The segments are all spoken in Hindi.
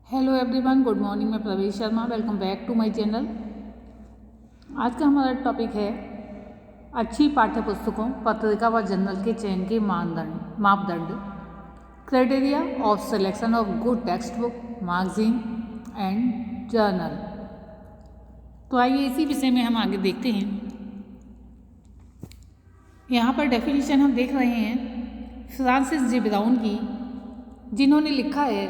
Hello everyone, good morning. मैं Pravesh Sharma, welcome back to my channel. आज का हमारा टॉपिक है अच्छी पाठ्य पुस्तकों, पत्रिका व जर्नल के चयन के मापदंड, criteria of selection of good text book, magazine and journal. तो आइए इसी विषय में हम आगे देखते हैं। यहाँ पर डेफिनेशन हम देख रहे हैं फ्रांसिस जे ब्राउन की, जिन्होंने लिखा है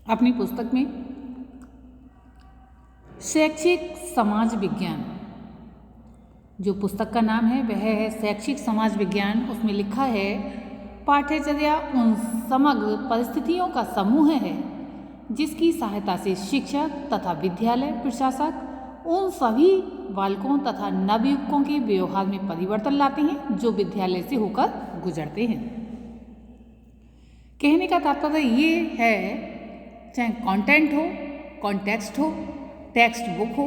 अपनी पुस्तक में शैक्षिक समाज विज्ञान। जो पुस्तक का नाम है वह है शैक्षिक समाज विज्ञान। उसमें लिखा है पाठ्यचर्या उन समग्र परिस्थितियों का समूह है जिसकी सहायता से शिक्षक तथा विद्यालय प्रशासक उन सभी बालकों तथा नवयुवकों के व्यवहार में परिवर्तन लाते हैं जो विद्यालय से होकर गुजरते हैं। कहने का तात्पर्य ये है, चाहे कंटेंट हो, कॉन्टेक्स्ट हो, टेक्स्ट बुक हो,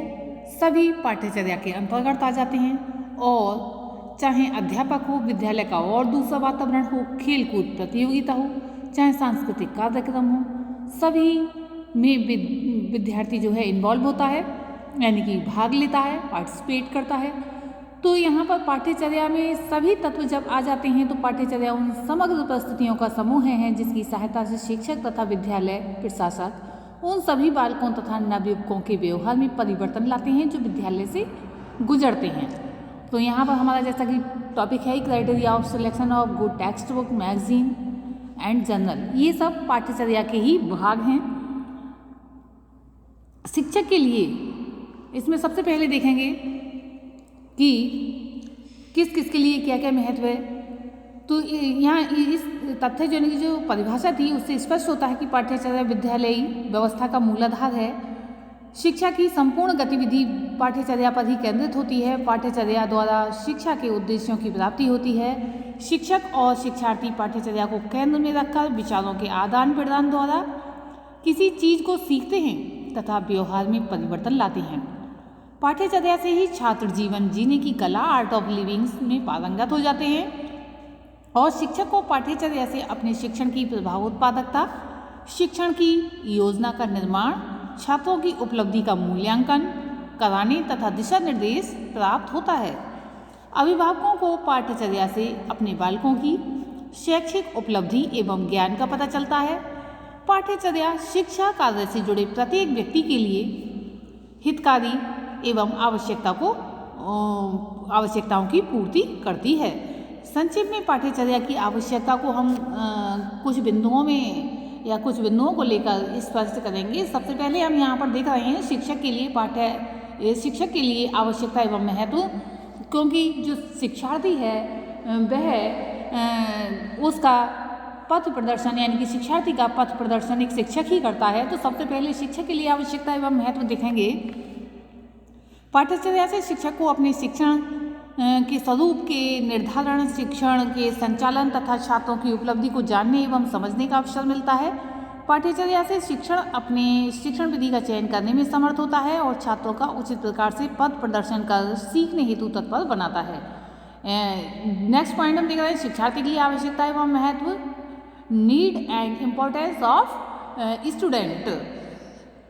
सभी पाठ्यचर्या के अंतर्गत आ जाते हैं। और चाहे अध्यापक हो, विद्यालय का और दूसरा वातावरण हो, खेल कूद प्रतियोगिता हो, चाहे सांस्कृतिक कार्यक्रम हो, सभी में विद्यार्थी जो है इन्वॉल्व होता है, यानी कि भाग लेता है, पार्टिसिपेट करता है। तो यहाँ पर पाठ्यचर्या में सभी तत्व जब आ जाते हैं तो पाठ्यचर्या उन समग्र परिस्थितियों का समूह है जिसकी सहायता से शिक्षक तथा विद्यालय प्रशासक उन सभी बालकों तथा नवयुवकों के व्यवहार में परिवर्तन लाते हैं जो विद्यालय से गुजरते हैं। तो यहाँ पर हमारा जैसा कि टॉपिक है criteria of selection of good text book, magazine and journal, ये सब पाठ्यचर्या के ही भाग हैं। शिक्षक के लिए इसमें सबसे पहले देखेंगे कि किस किस के लिए क्या क्या महत्व है। तो यहाँ इस तथ्य जो परिभाषा थी उससे स्पष्ट होता है कि पाठ्यचर्या विद्यालयी व्यवस्था का मूलाधार है। शिक्षा की संपूर्ण गतिविधि पाठ्यचर्या पर ही केंद्रित होती है। पाठ्यचर्या द्वारा शिक्षा के उद्देश्यों की प्राप्ति होती है। शिक्षक और शिक्षार्थी पाठ्यचर्या को केंद्र में रखकर विचारों के आदान प्रदान द्वारा किसी चीज़ को सीखते हैं तथा व्यवहार में परिवर्तन लाते हैं। पाठ्यचर्या से ही छात्र जीवन जीने की कला, आर्ट ऑफ लिविंग में पारंगत हो जाते हैं। और शिक्षक को पाठ्यचर्या से अपने शिक्षण की प्रभावोत्पादकता, शिक्षण की योजना का निर्माण, छात्रों की उपलब्धि का मूल्यांकन कराने तथा दिशा निर्देश प्राप्त होता है। अभिभावकों को पाठ्यचर्या से अपने बालकों की शैक्षिक उपलब्धि एवं ज्ञान का पता चलता है। पाठ्यचर्या शिक्षा कार्य से जुड़े प्रत्येक व्यक्ति के लिए हितकारी एवं आवश्यकताओं की पूर्ति करती है। संक्षेप में पाठ्यचर्या की आवश्यकता को हम कुछ बिंदुओं को लेकर स्पष्ट करेंगे। सबसे पहले हम यहाँ पर देख रहे हैं शिक्षक के लिए आवश्यकता एवं महत्व, क्योंकि जो शिक्षार्थी है वह उसका पथ प्रदर्शन, यानी कि शिक्षार्थी का पथ प्रदर्शन एक शिक्षक ही करता है। तो सबसे पहले शिक्षक के लिए आवश्यकता एवं महत्व देखेंगे। पाठ्यचर्या से शिक्षक को अपने शिक्षण के स्वरूप के निर्धारण, शिक्षण के संचालन तथा छात्रों की उपलब्धि को जानने एवं समझने का अवसर मिलता है। पाठ्यचर्या से शिक्षण अपने शिक्षण विधि का चयन करने में समर्थ होता है और छात्रों का उचित प्रकार से पथ प्रदर्शन कर सीखने हेतु तत्पर बनाता है। नेक्स्ट पॉइंट हम देख रहे हैं शिक्षार्थी के लिए आवश्यकता एवं महत्व, need and importance of student.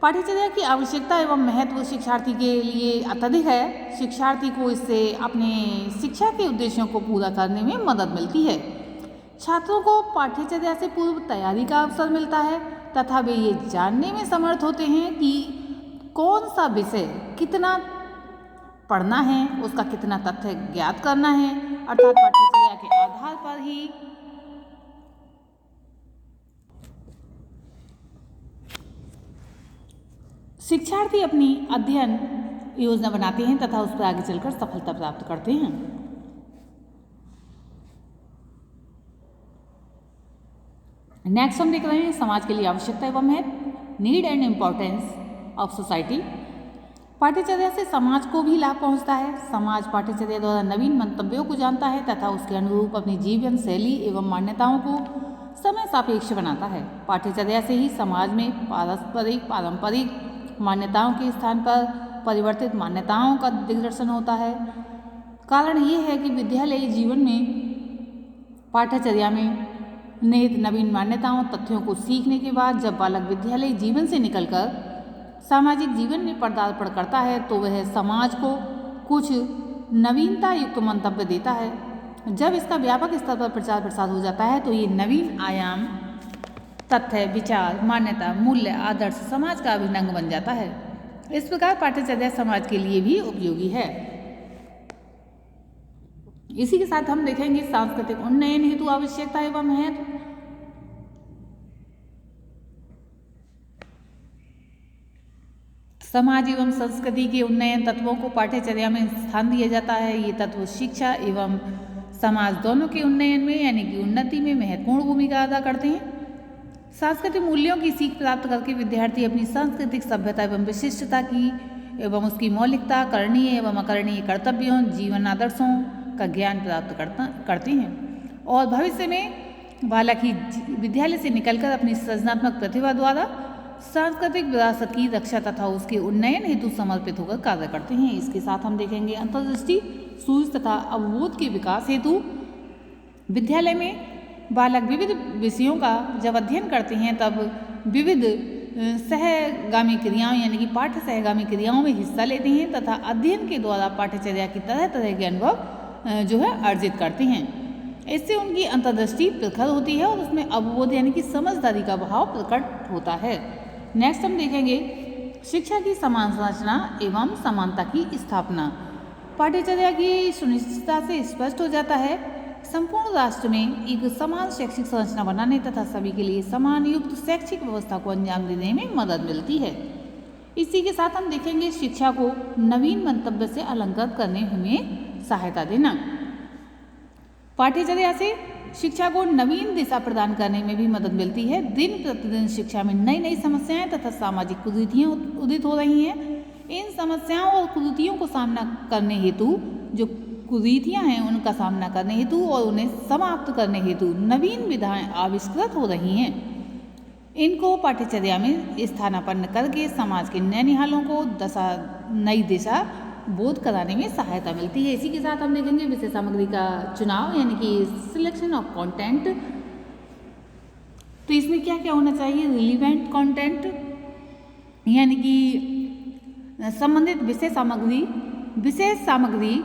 पाठ्यचर्या की आवश्यकता एवं महत्व शिक्षार्थी के लिए अत्यधिक है। शिक्षार्थी को इससे अपने शिक्षा के उद्देश्यों को पूरा करने में मदद मिलती है। छात्रों को पाठ्यचर्या से पूर्व तैयारी का अवसर मिलता है तथा वे ये जानने में समर्थ होते हैं कि कौन सा विषय कितना पढ़ना है, उसका कितना तथ्य ज्ञात करना है। अर्थात पाठ्यचर्या के आधार पर ही शिक्षार्थी अपनी अध्ययन योजना बनाते हैं तथा उस पर आगे चलकर सफलता प्राप्त करते हैं। नेक्स्ट हम देख रहे हैं समाज के लिए आवश्यकता एवं महत्व, need and importance of society. पाठ्यचर्या से समाज को भी लाभ पहुंचता है। समाज पाठ्यचर्या द्वारा नवीन मंतव्यों को जानता है तथा उसके अनुरूप अपनी जीवन शैली एवं मान्यताओं को समय सापेक्ष बनाता है। पाठ्यचर्या से ही समाज में पारंपरिक मान्यताओं के स्थान पर परिवर्तित मान्यताओं का दिग्दर्शन होता है। कारण ये है कि विद्यालयी जीवन में पाठ्यचर्या में निहित नवीन मान्यताओं तथ्यों को सीखने के बाद जब बालक विद्यालय जीवन से निकलकर सामाजिक जीवन में पदार्पण करता है तो वह समाज को कुछ नवीनता युक्त मंतव्य देता है। जब इसका व्यापक स्तर पर प्रचार प्रसार हो जाता है तो ये नवीन आयाम तथ्य, विचार, मान्यता, मूल्य, आदर्श समाज का अभिन्न अंग बन जाता है। इस प्रकार पाठ्यचर्या समाज के लिए भी उपयोगी है। इसी के साथ हम देखेंगे सांस्कृतिक उन्नयन हेतु आवश्यकता एवं महत्व। समाज एवं संस्कृति के उन्नयन तत्वों को पाठ्यचर्या में स्थान दिया जाता है। ये तत्व शिक्षा एवं समाज दोनों के उन्नयन में यानी कि उन्नति में महत्वपूर्ण भूमिका अदा करते हैं। सांस्कृतिक मूल्यों की सीख प्राप्त करके विद्यार्थी अपनी सांस्कृतिक सभ्यता एवं विशिष्टता की एवं उसकी मौलिकता, करणीय एवं अकरणीय कर्तव्यों, जीवन आदर्शों का ज्ञान प्राप्त करते हैं और भविष्य में बालक ही विद्यालय से निकलकर अपनी सृजनात्मक प्रतिभा द्वारा सांस्कृतिक विरासत की रक्षा तथा उसके उन्नयन हेतु समर्पित होकर कार्य करते हैं। इसके साथ हम देखेंगे अंतर्दृष्टि, सूझ तथा अवबोध के विकास हेतु विद्यालय में बालक विविध विषयों का जब अध्ययन करते हैं तब विविध सहगामी क्रियाओं यानी कि पाठ्य सहगामी क्रियाओं में हिस्सा लेते हैं तथा अध्ययन के द्वारा पाठ्यचर्या की तरह तरह के अनुभव जो है अर्जित करते हैं। इससे उनकी अंतर्दृष्टि प्रखर होती है और उसमें अवबोध यानी कि समझदारी का भाव प्रकट होता है। नेक्स्ट हम देखेंगे शिक्षा की समान संरचना एवं समानता की स्थापना। पाठ्यचर्या की सुनिश्चितता से स्पष्ट हो जाता है संपूर्ण राष्ट्र में एक समान शैक्षिक संरचना बनाने तथा सभी के लिए समान युक्त शैक्षिक व्यवस्था को अंजाम देने में मदद मिलती है। इसी के साथ हम देखेंगे शिक्षा को नवीन मंतव्य से अलंकृत करने में सहायता देना। पाठ्यचर्या से शिक्षा को नवीन दिशा प्रदान करने में भी मदद मिलती है। दिन प्रतिदिन शिक्षा में नई नई समस्याएं तथा सामाजिक कुरीतियां उदित हो रही हैं। इन समस्याओं और कुरीतियों को सामना करने हेतु जो कुरीतियां हैं उनका सामना करने हेतु और उन्हें समाप्त करने हेतु नवीन विधाएं आविष्कृत हो रही हैं। इनको पाठ्यचर्या में स्थानापन्न करके समाज के नैनिहालों को नई दिशा बोध कराने में सहायता मिलती है। इसी के साथ हम देखेंगे विषय सामग्री का चुनाव यानी कि सिलेक्शन ऑफ कंटेंट। तो इसमें क्या क्या होना चाहिए? रिलीवेंट कंटेंट यानी कि संबंधित विषय सामग्री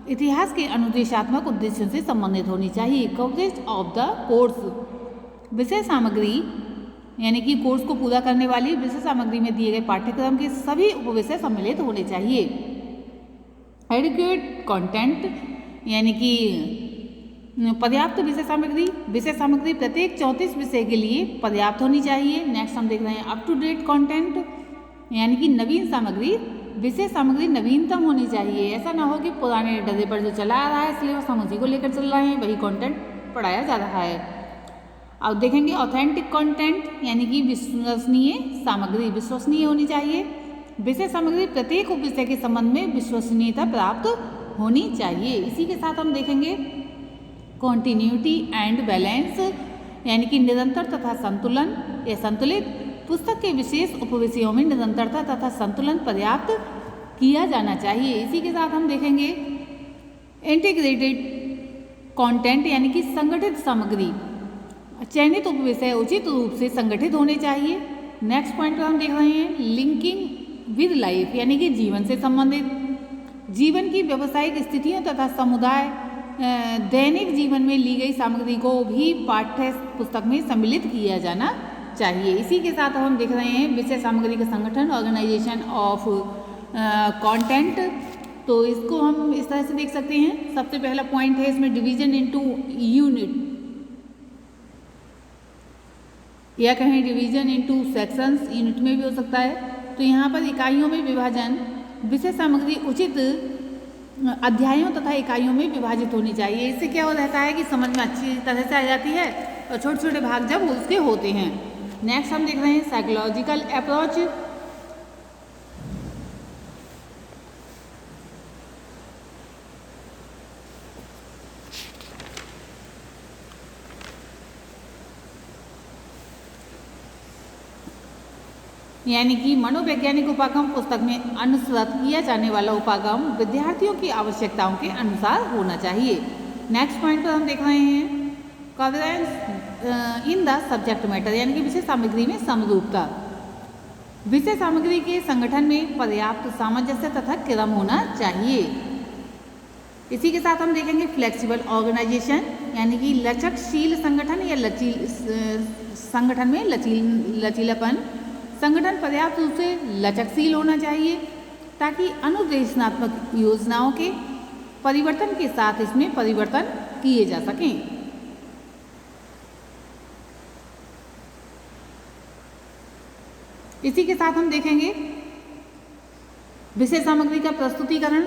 इतिहास के अनुदेशात्मक उद्देश्यों से संबंधित होनी चाहिए। कवरेज ऑफ द कोर्स, विषय सामग्री यानी कि कोर्स को पूरा करने वाली विषय सामग्री में दिए गए पाठ्यक्रम के सभी उपविषय सम्मिलित होने चाहिए। एडिक्वेट कंटेंट यानी कि पर्याप्त विषय सामग्री प्रत्येक 34 विषय के लिए पर्याप्त होनी चाहिए। नेक्स्ट हम देख रहे हैं अप टू डेट कंटेंट यानी कि नवीन सामग्री, विषय सामग्री नवीनतम होनी चाहिए। ऐसा ना हो कि पुराने डरे पर जो चला आ रहा है सिलेबस हम उसी को लेकर चल रहे हैं, वही कंटेंट पढ़ाया जा रहा है। अब देखेंगे ऑथेंटिक कंटेंट यानी कि विश्वसनीय होनी चाहिए। विषय सामग्री प्रत्येक उपविषय के संबंध में विश्वसनीयता प्राप्त होनी चाहिए। इसी के साथ हम देखेंगे कॉन्टिन्यूटी एंड बैलेंस यानी कि निरंतर तथा संतुलन या संतुलित। पुस्तक के विशेष उपविषयों में निरंतरता तथा संतुलन पर्याप्त किया जाना चाहिए। इसी के साथ हम देखेंगे इंटीग्रेटेड कंटेंट यानी कि संगठित सामग्री। चयनित उपविषय उचित रूप से संगठित होने चाहिए। नेक्स्ट पॉइंट पर हम देख रहे हैं लिंकिंग विद लाइफ यानी कि जीवन से संबंधित। जीवन की व्यावसायिक स्थितियों तथा समुदाय दैनिक जीवन में ली गई सामग्री को भी पाठ्य पुस्तक में सम्मिलित किया जाना चाहिए। इसी के साथ हम देख रहे हैं विषय सामग्री का संगठन, ऑर्गेनाइजेशन ऑफ कंटेंट। तो इसको हम इस तरह से देख सकते हैं। सबसे पहला पॉइंट है इसमें डिवीजन इनटू यूनिट या कहें डिवीजन इनटू सेक्शंस, यूनिट में भी हो सकता है। तो यहाँ पर इकाइयों में विभाजन, विषय सामग्री उचित अध्यायों तथा इकाइयों में विभाजित होनी चाहिए। इससे क्या हो रहता है कि समझ में अच्छी तरह से आ जाती है और छोटे छोटे भाग जब उसके होते हैं। नेक्स्ट हम देख रहे हैं साइकोलॉजिकल अप्रोच। यानी कि मनोवैज्ञानिक उपागम पुस्तक में अनुसृत किया जाने वाला उपागम विद्यार्थियों की आवश्यकताओं के अनुसार होना चाहिए। नेक्स्ट पॉइंट पर हम देख रहे हैं कवरेंस इन द सब्जेक्ट मैटर, यानी कि विषय सामग्री में समरूपता। विषय सामग्री के संगठन में पर्याप्त सामंजस्य तथा क्रम होना चाहिए। इसी के साथ हम देखेंगे फ्लेक्सिबल ऑर्गेनाइजेशन, यानी कि लचकशील संगठन या संगठन में लचीलापन। संगठन पर्याप्त रूप से लचकशील होना चाहिए ताकि अनुदेशनात्मक योजनाओं के परिवर्तन के साथ इसमें परिवर्तन किए जा सकें। इसी के साथ हम देखेंगे विषय सामग्री का प्रस्तुतिकरण,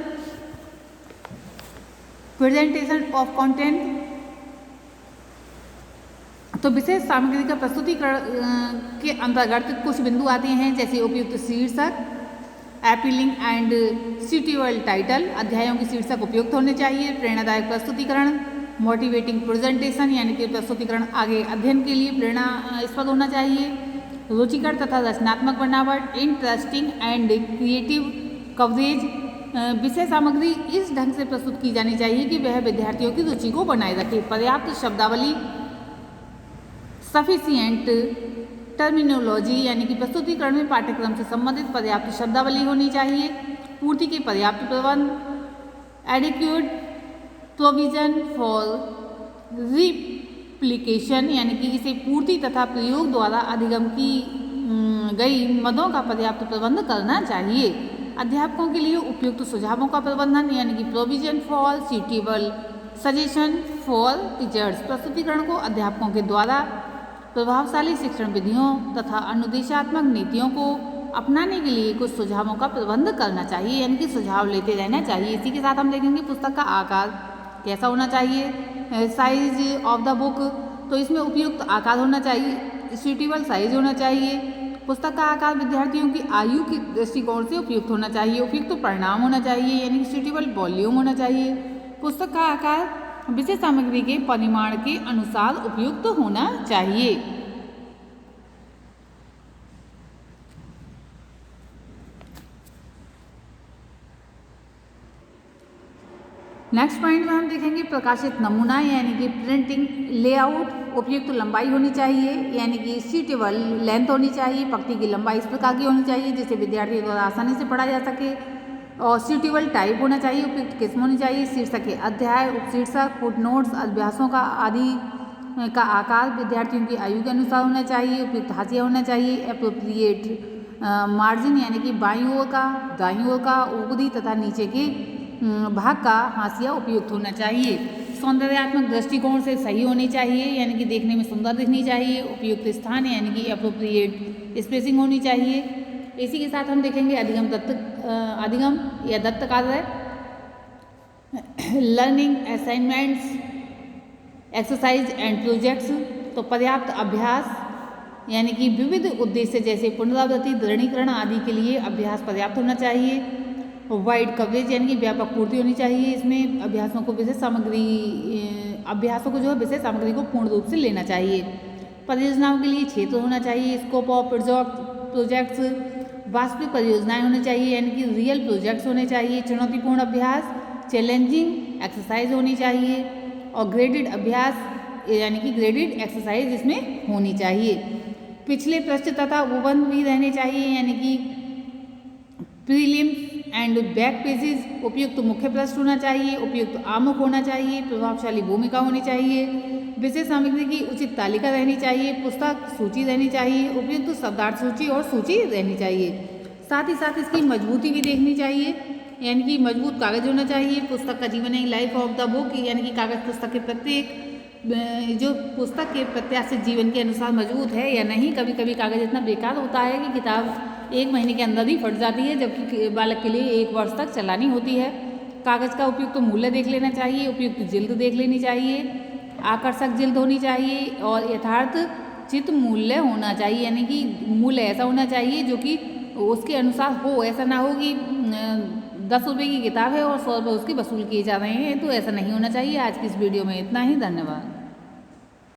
प्रेजेंटेशन ऑफ कंटेंट। तो विषय सामग्री का प्रस्तुतिकरण के अंतर्गत कुछ बिंदु आते हैं, जैसे उपयुक्त शीर्षक, अपीलिंग एंड सूटेबल टाइटल, अध्यायों की शीर्षक उपयुक्त होने चाहिए, प्रेरणादायक प्रस्तुतिकरण, मोटिवेटिंग प्रेजेंटेशन, यानी कि प्रस्तुतिकरण आगे अध्ययन के लिए प्रेरणास्पद होना चाहिए, रुचिकर तथा रचनात्मक बनावट, इंटरेस्टिंग एंड क्रिएटिव कवरेज। विषय सामग्री इस ढंग से प्रस्तुत की जानी चाहिए कि वह विद्यार्थियों की रुचि को बनाए रखे। पर्याप्त शब्दावली, सफिशिएंट टर्मिनोलॉजी, यानी कि प्रस्तुतिकरण में पाठ्यक्रम से संबंधित पर्याप्त शब्दावली होनी चाहिए, पूर्ति के पर्याप्त प्रबंध, एडिक्वेट प्रोविजन फॉर रिप्लिकेशन, यानी कि इसे पूर्ति तथा प्रयोग द्वारा अधिगम की गई मदों का पर्याप्त प्रबंध करना चाहिए। अध्यापकों के लिए उपयुक्त सुझावों का प्रबंधन, यानी कि provision for suitable suggestion for teachers. प्रस्तुतिकरण को अध्यापकों के द्वारा प्रभावशाली शिक्षण विधियों तथा अनुदेशात्मक नीतियों को अपनाने के लिए कुछ सुझावों का प्रबंध करना चाहिए, यानी कि सुझाव लेते रहना चाहिए। इसी के साथ हम देखेंगे पुस्तक का आकार कैसा होना चाहिए, साइज ऑफ द बुक, तो इसमें उपयुक्त आकार होना चाहिए, सूटेबल साइज होना चाहिए। पुस्तक का आकार विद्यार्थियों की आयु के दृष्टिकोण से उपयुक्त होना चाहिए, उपयुक्त परिणाम होना चाहिए, यानी कि सूटेबल वॉल्यूम होना चाहिए। पुस्तक का आकार विषय सामग्री के परिमाण के अनुसार उपयुक्त होना चाहिए। नेक्स्ट पॉइंट में हम देखेंगे प्रकाशित नमूना, यानी कि प्रिंटिंग लेआउट। उपयुक्त लंबाई होनी चाहिए, यानी कि सूटेबल लेंथ होनी चाहिए। पंक्ति की लंबाई इस प्रकार की होनी चाहिए जिसे विद्यार्थियों द्वारा आसानी से पढ़ा जा सके, और सूटेबल टाइप होना चाहिए, उपयुक्त किस्म होनी चाहिए। शीर्षक के अध्याय, उपशीर्षक, फुटनोट्स, अभ्यासों का आदि का आकार विद्यार्थियों की आयु के अनुसार होना चाहिए, उपयुक्त हाशिया होना चाहिए। एप्रोप्रिएट मार्जिन, यानी कि बाईं ओर का, दाईं ओर का, ऊपरी तथा नीचे के भाग का हाशिया उपयुक्त होना चाहिए। सौंदर्यात्मक दृष्टिकोण से सही होनी चाहिए, यानी कि देखने में सुंदर दिखनी चाहिए। उपयुक्त स्थान, यानी कि एप्रोप्रिएट स्पेसिंग होनी चाहिए। इसी के साथ हम देखेंगे अधिगम या दत्त कार्य, learning assignments, exercise and projects. तो पर्याप्त अभ्यास, यानी कि विविध उद्देश्य जैसे पुनरावृत्ति, दृढ़ीकरण आदि के लिए अभ्यास पर्याप्त होना चाहिए। वाइड कवरेज, यानी कि व्यापक पूर्ति होनी चाहिए। इसमें अभ्यासों को विषय सामग्री को पूर्ण रूप से लेना चाहिए। परियोजनाओं के लिए क्षेत्र होना चाहिए, स्कोप ऑफ प्रोजेक्ट्स, वास्तविक परियोजनाएं होनी चाहिए, यानी कि रियल प्रोजेक्ट्स होने चाहिए। चुनौतीपूर्ण अभ्यास, चैलेंजिंग एक्सरसाइज होनी चाहिए, और ग्रेडेड अभ्यास, यानी कि ग्रेडेड एक्सरसाइज इसमें होनी चाहिए। पिछले पृष्ठ तथा उपबंध भी रहने चाहिए, यानी कि प्रीलिम्स एंड बैक पेजेस। उपयुक्त मुख्य पृष्ठ होना चाहिए, उपयुक्त आमुख होना चाहिए, प्रभावशाली भूमिका होनी चाहिए। विषय सामग्री की उचित तालिका रहनी चाहिए, पुस्तक सूची रहनी चाहिए, उपयुक्त शब्दार्थ सूची और सूची रहनी चाहिए। साथ ही साथ इसकी मजबूती भी देखनी चाहिए, यानी कि मजबूत कागज होना चाहिए। पुस्तक का जीवन है लाइफ ऑफ द बुक, यानी कि कागज पुस्तक के प्रत्येक जो पुस्तक के प्रत्याशित जीवन के अनुसार मजबूत है या नहीं। कभी कभी कागज इतना बेकार होता है कि किताब 1 महीने के अंदर ही फट जाती है, जबकि बालक के लिए 1 वर्ष तक चलानी होती है। कागज का उपयुक्त मूल्य देख लेना चाहिए, उपयुक्त जिल्द देख लेनी चाहिए, आकर्षक जिल्द होनी चाहिए, और यथार्थ चित मूल्य होना चाहिए, यानी कि मूल्य ऐसा होना चाहिए जो कि उसके अनुसार हो। ऐसा ना हो कि 10 रुपये की किताब है और 100 रुपये उसके वसूल किए जा रहे हैं, तो ऐसा नहीं होना चाहिए। आज की इस वीडियो में इतना ही, धन्यवाद।